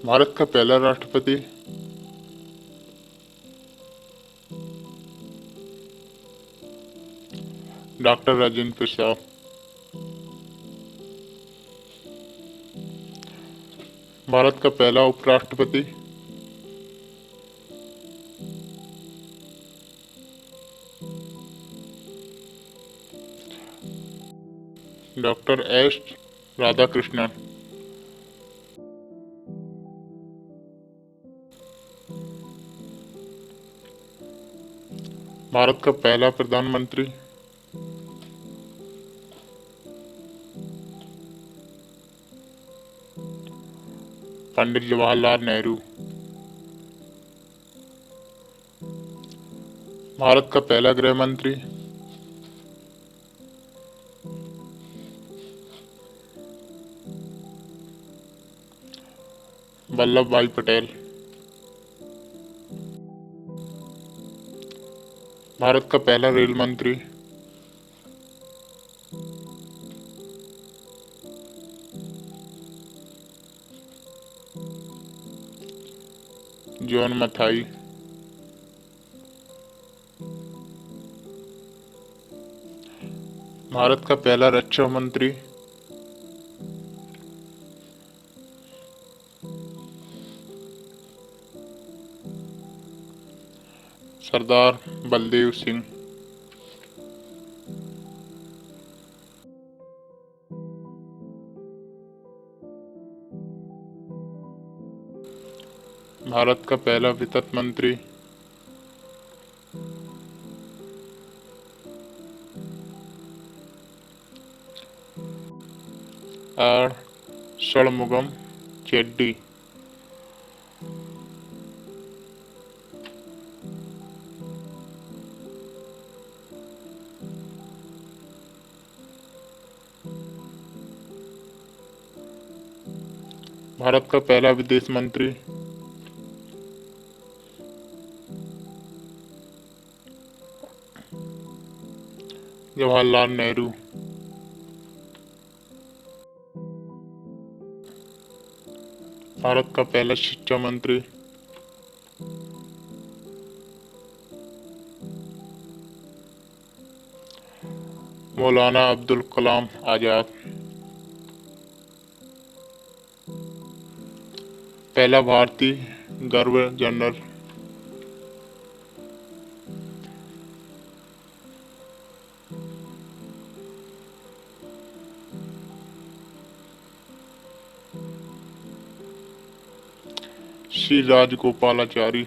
भारत का पहला राष्ट्रपति। डॉक्टर राजेंद्र प्रसाद। भारत का पहला उपराष्ट्रपति। Doctor S Radhakrishnan. भारत का पहला प्रधानमंत्री। पंडित जवाहरलाल नेहरू। भारत का पहला गृह मंत्री। वल्लभ भाई पटेल। भारत का पहला रेल मंत्री। जॉन मथाई। भारत का पहला रक्षा मंत्री। सरदार बलदेव सिंह। भारत का पहला वित्त मंत्री। आर षणमुगम चेट्टी। भारत का पहला विदेश मंत्री। जवाहरलाल नेहरू। भारत का पहला शिक्षा मंत्री। मौलाना अब्दुल कलाम आजाद। पहला भारतीय गवर्नर जनरल। श्री राजगोपालाचारी।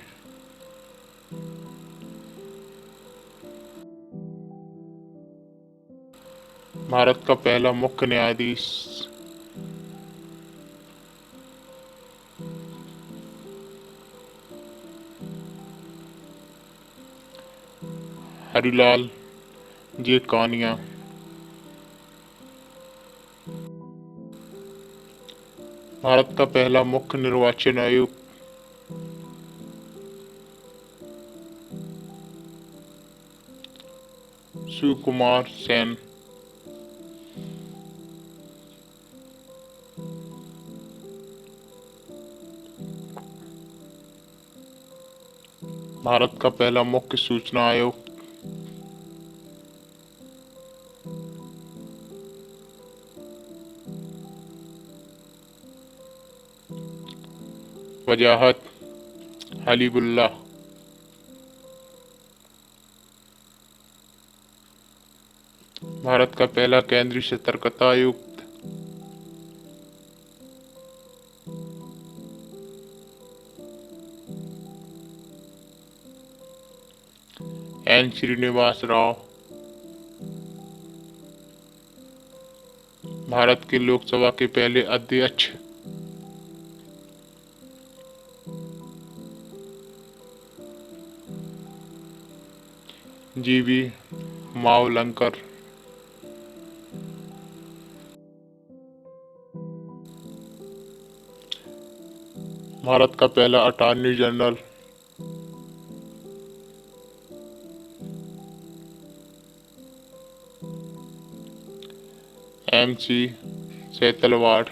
भारत का पहला मुख्य न्यायाधीश। हरिलाल जे कानिया। भारत का पहला मुख्य निर्वाचन आयुक्त। शिवकुमार सेन। भारत का पहला मुख्य सूचना आयुक्त। वजाहत हलीबुल्ला। भारत का पहला केंद्रीय सतर्कता आयुक्त। एन श्रीनिवास राव। भारत की लोकसभा के पहले अध्यक्ष। जीवी मावलंकर। भारत का पहला attorney general. MC Setalvad.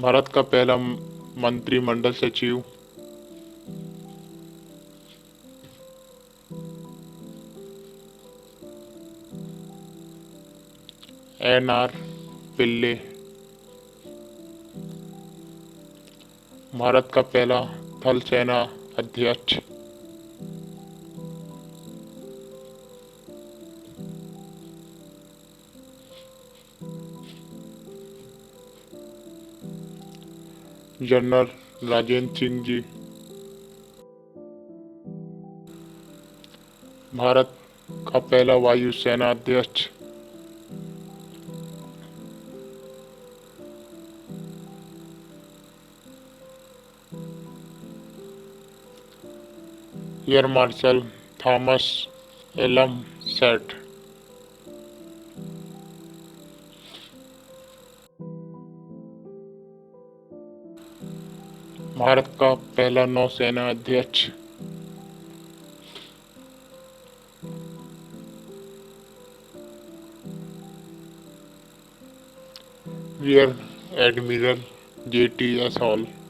Bharat का पहला मंत्रिमंडल सचिव। NR पिल्ले। भारत का पहला थल सेना अध्यक्ष। जनरल राजेंद्र सिंह जी। भारत का पहला वायु सेना अध्यक्ष। Air marshal Thomas Elmhirst. Bharat का पहला नौसेना अध्यक्ष। Rear admiral JTS hall.